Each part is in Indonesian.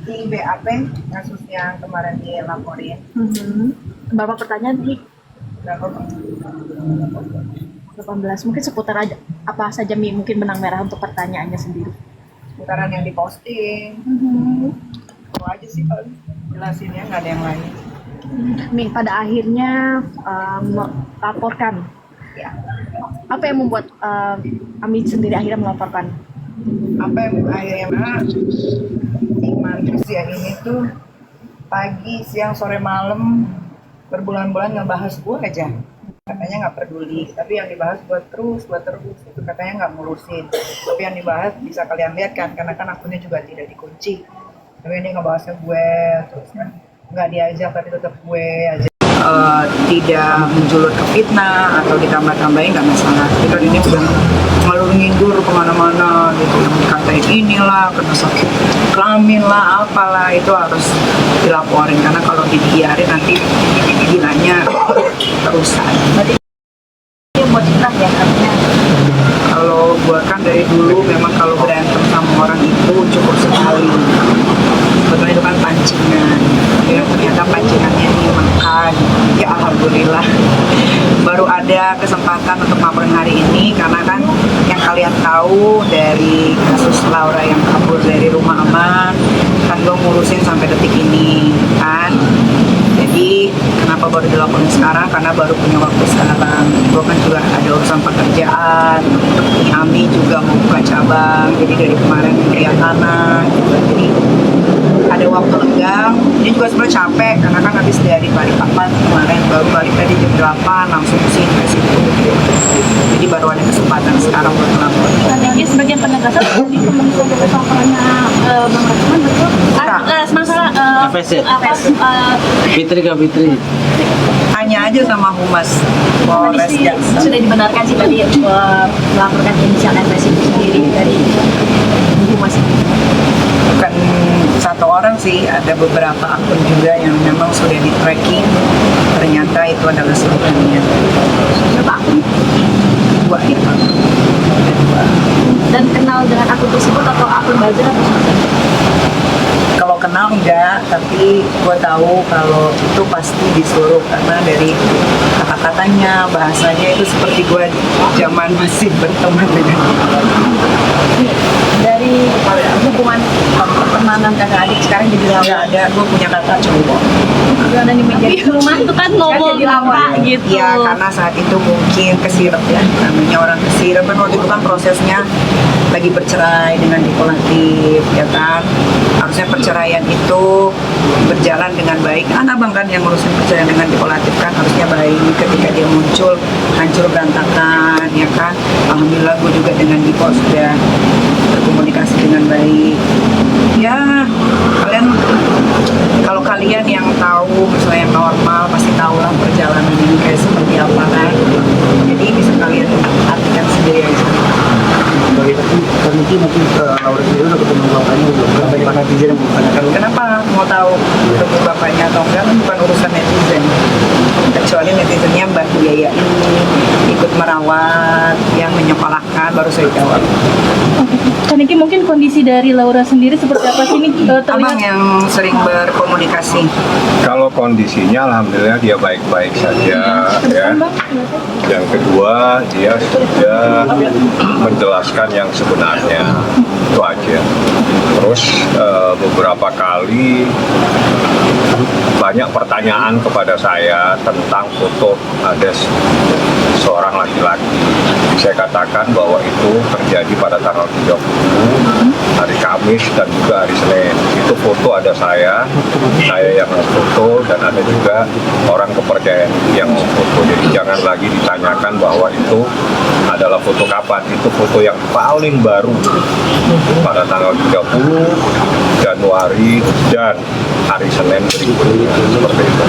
Di BAP kasus yang kemarin dilaporin. Berapa pertanyaan nih? Berapa? 18. Mungkin seputar aja apa saja mungkin benang merah untuk pertanyaannya sendiri. Putaran yang diposting. Itu aja sih paling jelasinnya, nggak ada yang lain. Ming, pada akhirnya melaporkan. Ya. Apa yang membuat Ami sendiri akhirnya melaporkan? Apa yang akhirnya di manusia ini tuh pagi, siang, sore, malam berbulan-bulan ngebahas gue aja. Katanya nggak peduli, tapi yang dibahas buat terus itu katanya nggak ngurusin. Tapi yang dibahas bisa kalian lihat kan, karena kan akunnya juga tidak dikunci. Tapi ini ngebahasnya gue terus kan, nggak diajak tapi tetap gue aja. Tidak menjulur ke fitnah atau ditambah-tambahin nggak masalah. Tapi kan ini udah ngalur ngidur kemana-mana gitu, yang dikatain inilah, kena sakit kelamin lah, apalah, itu harus dilaporin karena kalau dibiarin nanti gilanya terusan. Ini buat kita ya artinya. Kalau gua kan dari dulu memang kalau berantem sama orang itu cukup sekali. Sebetulnya itu kan pancingan. Ya, ternyata pancingannya dimakan. Ya alhamdulillah. Baru ada kesempatan untuk mampir hari ini karena kan yang kalian tahu dari kasus Laura yang kabur dari rumah aman, kan gue ngurusin sampai detik ini kan. Jadi kenapa baru dilakukan sekarang? Karena baru punya waktu sekarang. Gue kan juga ada urusan pekerjaan. Ami juga mau buka cabang. Jadi dari kemarin lihat tanah gitu. Jadi ada waktu lenggang. Ini juga sebenarnya capek karena kan habis dari Balikpapan kemarin, baru balik tadi jam 8 langsung ke sini ke situ. Jadi baru ada kesempatan sekarang buat melapor. Tadi sebagian penegasan di komunikasi sama Bang Rasman betul? Masalah Fitri Kak Fitri. Tanya aja sama Humas Polres Jaksel. Sudah dibenarkan sih tadi melaporkan inisial FS itu sendiri dari Humas. Bukan satu orang sih, ada beberapa akun juga yang memang sudah di tracking. Ternyata itu adalah slogannya. Berapa akun? Dua ya. Dan kenal dengan akun tersebut atau akun buzzer atau seperti apa? Kalau kenal enggak, tapi gue tahu kalau itu pasti disuruh karena dari kata-katanya, bahasanya itu seperti gue zaman masih berteman dengan Dari hubungan pertemanan kakak adik sekarang jadi lawan. nggak ada. Gue punya kakak cowok. Gimana nih menjadi rumah itu kan ngomong apa gitu. Iya, karena saat itu mungkin kesirep ya, namanya orang kesirep kan waktu itu kan prosesnya lagi bercerai dengan diplomatif ya kan. Harusnya perceraian itu berjalan dengan baik. Kan abang kan yang ngurusin perceraian dengan diplomatif kan harusnya baik. Ketika dia muncul hancur berantakan ya kan. Alhamdulillah gue juga dengan Dipo sudah berkomunikasi dengan baik. Ya kalian, kalau kalian yang tahu misalnya yang normal pasti tahu lah perjalanan ini kayak seperti apa kan. Jadi bisa kalian artikan sendiri aja. Mungkin Laura sendiri udah ketemu bapaknya belum? Bagaimana netizen yang menanyakan? Kenapa mau tahu ketemu bapaknya atau enggak kan bukan urusan netizen. Kecuali netizennya Mbak Biaya ini ikut merawat, yang menyekolahkan, baru saya jawab. Kan ini mungkin kondisi dari Laura sendiri seperti apa sih ini Abang yang sering berkomunikasi. Kalau kondisinya alhamdulillah dia baik-baik saja ya. Yang kedua dia sudah menjelaskan yang sebenarnya, itu aja. Terus beberapa kali banyak pertanyaan kepada saya tentang foto ada seorang laki-laki. Saya katakan bahwa itu terjadi pada tanggal 30 hari Kamis dan juga hari Senin. Itu foto ada saya yang foto, dan ada juga orang kepercayaan yang foto. Jadi jangan lagi ditanyakan bahwa itu adalah foto kapan. Itu foto yang paling baru pada tanggal 30 Januari dan hari Senin berikutnya, seperti itu.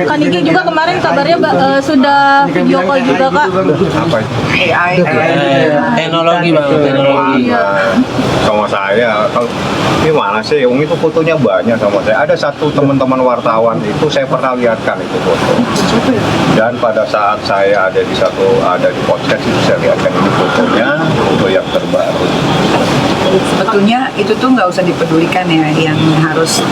Kan Niki juga kemarin kabarnya sudah video call juga Kak. Apa itu? AI. Teknologi Bang, teknologi. Sama saya, kalau gimana sih? Itu fotonya banyak sama saya. Ada satu teman-teman wartawan itu saya pernah lihatkan itu foto. Dan pada saat saya ada di podcast itu saya lihatkan ini fotonya, foto yang terbaru. Sebetulnya itu tuh nggak usah dipedulikan ya, yang harus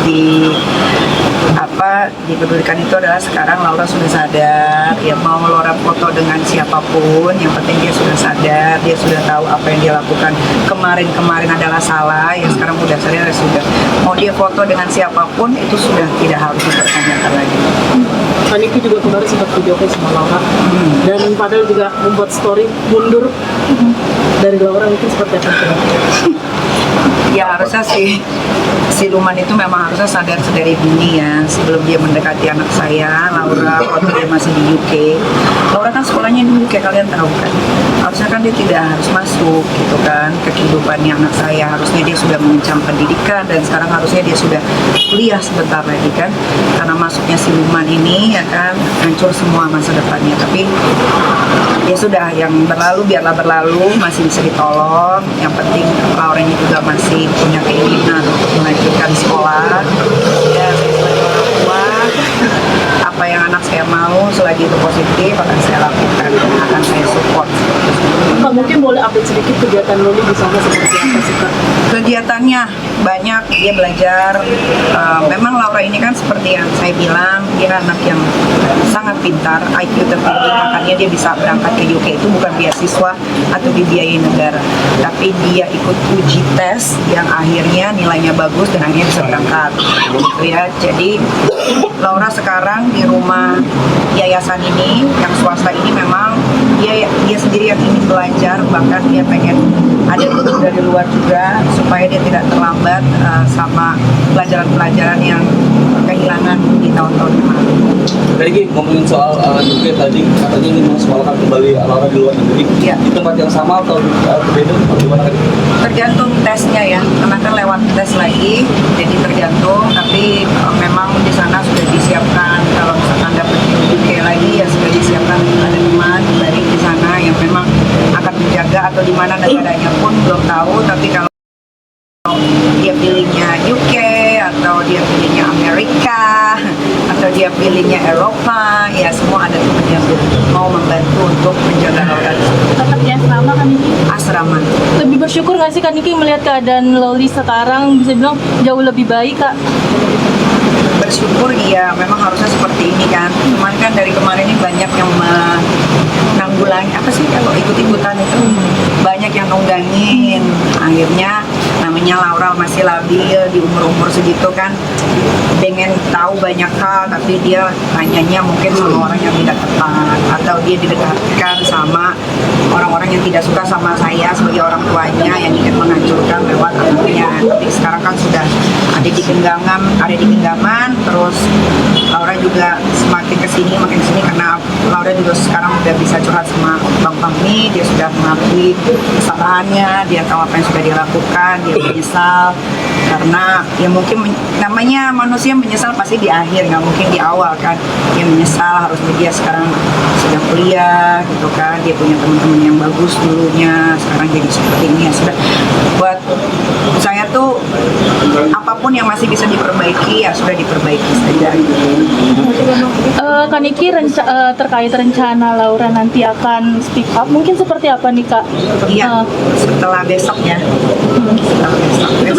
dipedulikan itu adalah sekarang Laura sudah sadar, ya mau Laura foto dengan siapapun, yang penting dia sudah sadar, dia sudah tahu apa yang dia lakukan kemarin adalah salah, ya sekarang udah sadar, ya sudah. Mau dia foto dengan siapapun itu sudah tidak harus dipertanyakan lagi. Kaniki juga kemarin sempat video call sama Laura dan padahal juga membuat story mundur dari Laura, itu seperti apa? Ya harusnya si siluman itu memang harusnya sadar sedari dini ya, sebelum dia mendekati anak saya Laura waktu dia masih di UK. Laura kan sekolahnya di UK, kalian tahu kan, harusnya kan dia tidak harus masuk gitu kan ke kehidupannya anak saya. Harusnya dia sudah mengencam pendidikan dan sekarang harusnya dia sudah kuliah sebentar lagi kan, karena masuknya siluman ini ya kan hancur semua masa depannya. Tapi ya sudah, yang berlalu biarlah berlalu, masih bisa ditolong. Yang penting Laura ini juga masih punya keinginan untuk melanjutkan sekolah. Ya, saya sebagai orang tua, apa yang anak saya mau selagi itu positif akan saya lakukan dan akan saya support. Kak, mungkin boleh update sedikit kegiatan Loli di sana seperti apa sih Kak? Kegiatannya banyak, dia belajar. Memang Laura ini kan seperti yang saya bilang, dia anak yang sangat pintar, IQ tertinggi, makanya dia bisa berangkat ke UK itu bukan beasiswa atau dibiayai negara, tapi dia ikut uji tes yang akhirnya nilainya bagus dan akhirnya bisa berangkat. Gitu ya. Jadi Laura sekarang di rumah yayasan ini yang swasta ini memang dia sendiri yang ingin belajar, bahkan dia pengen ada guru dari luar juga supaya dia tidak terlambat sama pelajaran-pelajaran yang kehilangan di tahun-tahun kemarin. Lagi ngomongin soal UK tadi, katanya ingin mensekolahkan kembali Laura di luar negeri. Iya. Di tempat yang sama atau berbeda atau gimana kan? Tergantung tesnya ya, karena kan lewat tes lagi, jadi tergantung. Tapi memang di sana sudah disiapkan, kalau misalkan dapat UK lagi ya sudah disiapkan ada teman dari di sana yang memang akan menjaga, atau di mana negaranya pun belum tahu. Tapi kalau dia pilihnya UK atau dia pilihnya Amerika atau dia pilihnya Eropa, ya semua ada teman yang mau membantu untuk menjaga Laura. Tetap di asrama kan ini. Asrama. Lebih bersyukur nggak sih Kak Niki melihat keadaan Loli sekarang bisa bilang jauh lebih baik Kak? Bersyukur, iya, memang harusnya seperti ini kan. Cuman kan dari kemarin ini banyak yang menanggulangi, apa sih kalau ikut-ikutan itu banyak yang nunggangin. Akhirnya namanya Laura masih labil di umur-umur segitu kan, pengen tahu banyak hal, tapi dia tanyanya mungkin sama orang yang tidak tepat, atau dia didekatkan sama orang-orang yang tidak suka sama saya sebagai orang tuanya yang ingin menghancurkan lewat anaknya. Tapi sekarang kan sudah ada di genggaman, terus Laura juga semakin kesini makin kesini, karena Laura juga sekarang udah bisa curhat sama Bang Fahmi. Dia sudah mengakui kesalahannya, dia tahu apa yang sudah dia lakukan, dia menyesal. Karena ya mungkin namanya manusia menyesal pasti di akhir, nggak mungkin di awal kan. Dia menyesal, harusnya dia sekarang sedang kuliah gitu kan, dia punya teman-teman yang bagus dulunya, sekarang jadi seperti ini. Ya sudah, buat saya tuh apapun yang masih bisa diperbaiki ya sudah diperbaiki saja gitu. Kak Niki terkait rencana Laura nanti akan speak up, mungkin seperti apa nih Kak? Iya, setelah besok ya. Setelah besok. Itu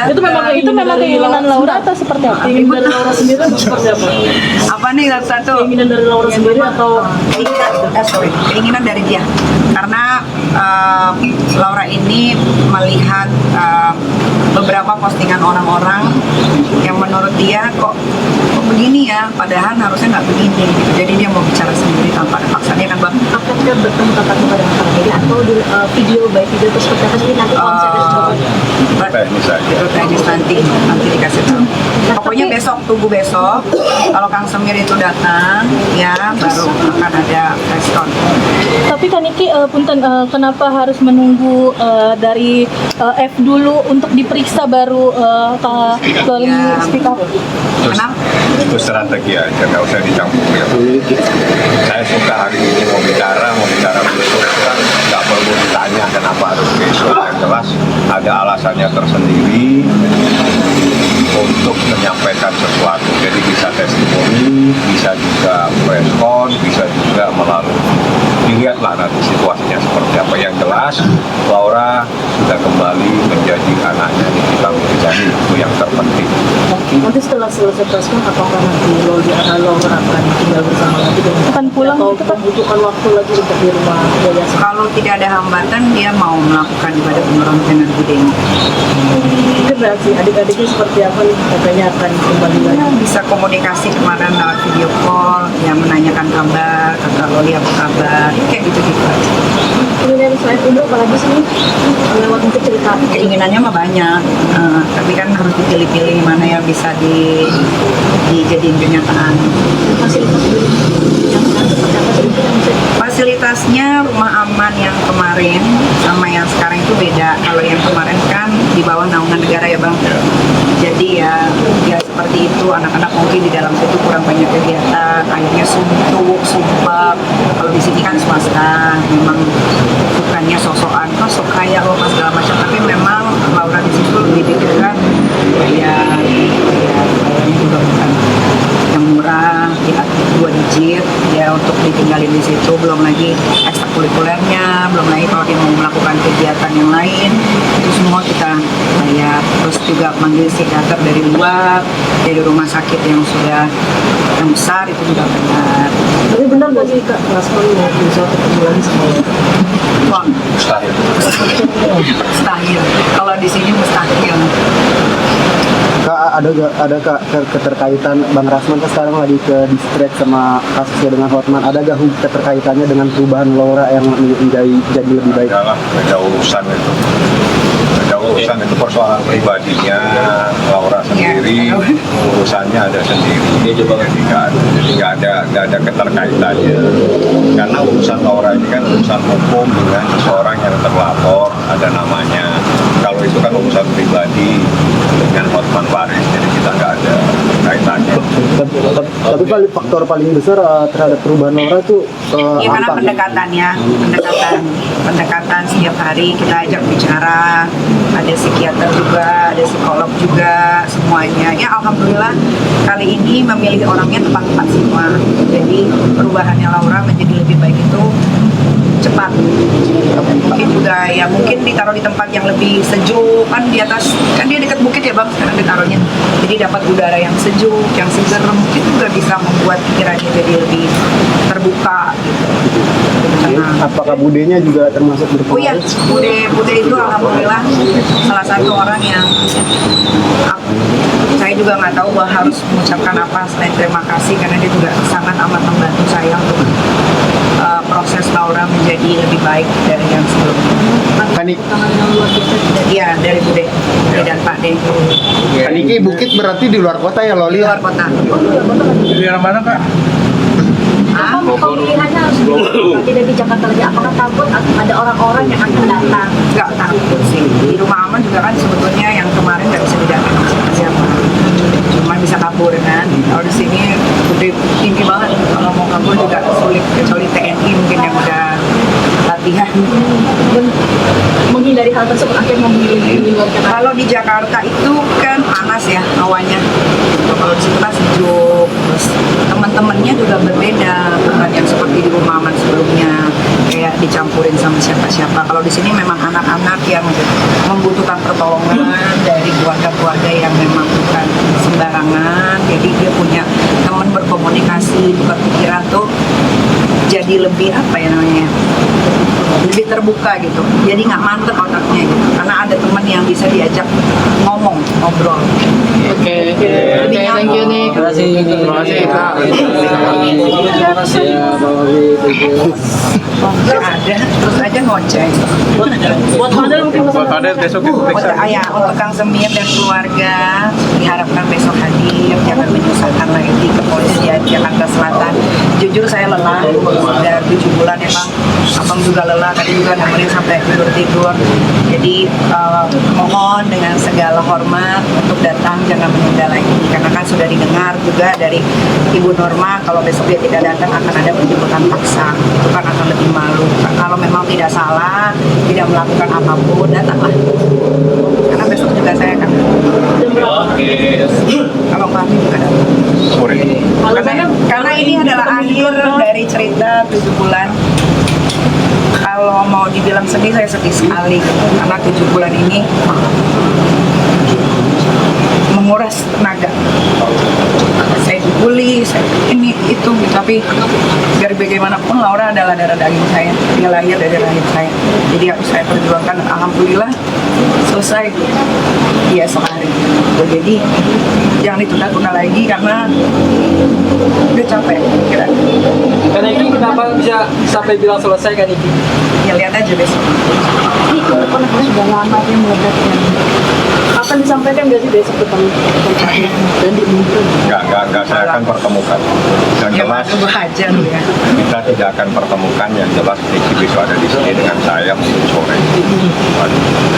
Besok memang kalian itu memang keinginan Laura atau seperti apa? Keinginan dari Laura sendiri atau seperti apa? apa nih satu Keinginan dari Laura sendiri atau keinginan dari dia, karena Laura ini melihat beberapa postingan orang-orang yang menurut dia kok begini ya, padahal harusnya nggak begini gitu. Jadi dia mau bicara sendiri tanpa ada paksaan, ya kan Bang? Apakah bertemu tatap muka dengan Kak Mega atau di video by video terus seperti apa sih nanti konsepnya coba? Teknis aja. Itu teknis nanti dikasih tahu. Pokoknya besok, tunggu besok. Kalau Kang Semir itu datang, ya baru akan ada respon. Tapi Kak Niki, punten, kenapa harus menunggu dari F dulu untuk diperiksa baru Kak Loli Ya. speak up? Kenapa? Itu strategi aja, nggak usah dicampurin. Saya suka hari ini mau bicara besok kan nggak perlu ditanya kenapa harus besok. Yang jelas ada alasannya tersendiri untuk menyampaikan sesuatu. Jadi bisa testimoni, bisa juga preskon, bisa juga melalui dilihatlah nanti situasinya seperti apa. Yang jelas Laura sudah kembali menjadi anaknya Nikita Mirzani, itu yang terpenting. Nanti setelah selesai preskon, apakah nanti Laura akan tinggal bersama lagi dengan Akan pulang atau gitu, Pak? membutuhkan waktu lagi untuk di rumah yayasan? Kalau tidak ada hambatan, dia mau melakukan ibadah umroh dengan budenya. Mungkin reaksi adik-adiknya seperti apa nih? Katanya akan kembali lagi. Bisa komunikasi kemarin lewat video call, yang menanyakan kabar, kakak Loli apa kabar, kayak gitu-gitu aja. Kemudian selain umroh apalagi sih nih? Lewat mungkin cerita. Keinginannya mah banyak, tapi kan harus dipilih-pilih mana yang bisa dijadiin kenyataan. Fasilitas yang seperti apa sih mungkin yang bisa Fasilitasnya rumah aman yang kemarin sama yang sekarang itu beda. Kalau yang kemarin kan di bawah naungan negara ya Bang. Jadi ya seperti itu, anak-anak mungkin di dalam situ kurang banyak kegiatan, airnya suntuk, sumpah. Kalau di sini kan swasta, memang bukannya sosokan, sok kaya loh pas segala macam. Tapi memang Laura di situ lebih dipikirkan ya juga bukan yang murah, ya 2 digit ya untuk ditinggalin di situ, belum lagi ekstrakurikulernya, belum lagi kalau dia mau melakukan kegiatan yang lain itu semua kita bayar. Terus juga manggil psikiater dari luar, dari rumah sakit yang besar itu juga bayar. Tapi benar nggak sih Kak, Raskon mau bisa ketemu lagi sama Laura? Wah, Mustahil. mustahil. Kalau di sini mustahil. Kak, ada Kak keterkaitan Bang Rasman kan sekarang lagi ke distract sama kasusnya dengan Hotman. Ada gak keterkaitannya dengan perubahan Laura yang jadi lebih baik? Adalah ada urusan itu. Ada urusan itu persoalan pribadinya Laura sendiri, urusannya ada sendiri. Jadi nggak ada keterkaitannya. Karena urusan Laura ini kan urusan hukum dengan seseorang yang terlapor, ada namanya. Kalau itu kan urusan pribadi dengan Hotman Paris, jadi kita nggak ada kaitannya. Tapi faktor paling besar terhadap perubahan Laura itu Ya karena apa? pendekatan setiap hari kita ajak bicara, ada psikiater juga, ada psikolog juga, semuanya. Ya alhamdulillah kali ini memilih orangnya tepat-tepat semua. Jadi perubahannya Laura menjadi lebih baik itu cepat. Mungkin juga ya mungkin ditaruh di tempat yang lebih sejuk, kan di atas, kan dia dekat bukit ya Bang sekarang ditaruhnya. Jadi dapat udara yang sejuk, yang segar, mungkin juga bisa membuat pikirannya jadi lebih terbuka gitu. Karena Apakah budenya juga termasuk oh iya, Bude itu alhamdulillah salah satu orang yang saya juga nggak tahu bahwa harus mengucapkan apa selain terima kasih, karena dia juga sangat amat membantu saya untuk proses Laura menjadi lebih baik dari yang sebelumnya. tangan yang luar biasa? Iya, dari Bude dan Pak De. Niki Bukit berarti di luar kota ya Loli? Di luar kota. Di daerah mana Kak? Ah, Pemilihannya harus tidak di Jakarta lagi. Apakah takut ada orang-orang yang akan datang? nggak takut sih. Di rumah aman juga kan sebetulnya yang kemarin nggak bisa didatangin sama siapa. Cuma bisa kabur kan. Kalau di sini udah tinggi banget. Kalau mau kabur juga sulit, kecuali TNI mungkin yang udah latihan. Dan menghindari hal tersebut akhirnya memilih di luar Jakarta. Kalau di Jakarta itu kan panas ya hawanya. Kalau di situ kan sejuk. Terus teman-temannya juga berbeda, bukan yang seperti di rumah aman sebelumnya kayak dicampurin sama siapa-siapa. Kalau di sini memang anak-anak yang membutuhkan pertolongan dari keluarga-keluarga yang memang bukan sembarangan. Jadi dia punya teman berkomunikasi, bukan pikiran tuh jadi lebih apa ya namanya, lebih terbuka gitu. Jadi nggak mantep otaknya gitu, karena ada teman yang bisa diajak ngobrol. Oke, thank you nih. Terima kasih Kak. Terima kasih ya Bang Loli. Nggak ada, terus aja ngoceh. Buat Fadel mungkin Buat Fadel besok diperiksa. Untuk Kang Semir dan keluarga diharapkan besok hadir, jangan menyusahkan lagi di kepolisian Jakarta Selatan. Jujur saya lelah, udah 7 bulan ya Bang. Abang juga lelah, tadi juga nemenin sampai tidur. Jadi mohon dengan segala hormat untuk datang, jangan menunda lagi, karena kan sudah didengar juga dari Ibu Norma kalau besok dia tidak datang akan ada penjemputan paksa. Itu kan akan lebih malu. Kalau memang tidak salah, tidak melakukan apapun, datanglah. Karena besok juga saya akan. Kalau kami juga datang. Sore. Karena ini adalah akhir dari cerita 7 bulan sekali karena 7 bulan ini menguras tenaga. Saya dibully, saya ini itu, tapi biar bagaimanapun Laura adalah darah daging saya, dia lahir dari rahim saya, jadi harus saya perjuangkan. Alhamdulillah selesai di esok hari. Jadi jangan ditunda-tunda lagi karena udah capek kira. Kan Niki kenapa bisa sampai bilang selesai kan Niki? Ya lihat aja besok. Ini kenapa sudah lama dia meledak Akan disampaikan nggak sih besok depan dan diumumkan? Enggak, saya akan pertemukan. Yang Ya jelas malu aja lu ya. kita tidak akan pertemukan, yang jelas Niki besok ada di sini dengan saya mungkin sore.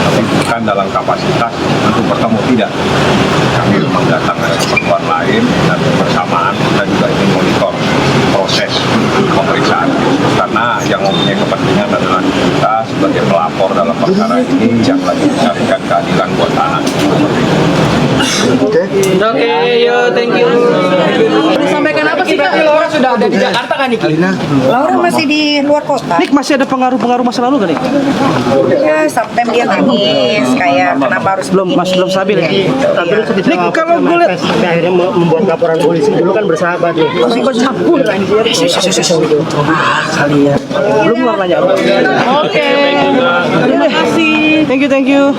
Tapi bukan dalam kapasitas untuk bertemu, tidak. Kami memang datang dari keperluan lain dan bersamaan kita juga ingin monitor proses pemeriksaan, karena yang mempunyai kepentingan adalah kita sebagai pelapor dalam perkara ini yang lagi mencarikan keadilan buat anak. Oke, yo, thank you. Disampaikan apa sih Kak? Laura sudah ada di Jakarta kan Niki? Laura masih di luar kota. Nik masih ada pengaruh-pengaruh masa lalu kan Nik? Ya, sometimes dia nangis kayak kenapa harus begini. Belum stabil ya? Nik kalau gue lihat Sampai akhirnya membuat laporan polisi, dulu kan bersahabat nih. masih bercampur anjir. Belum nanya. Oke. Terima kasih. Thank you.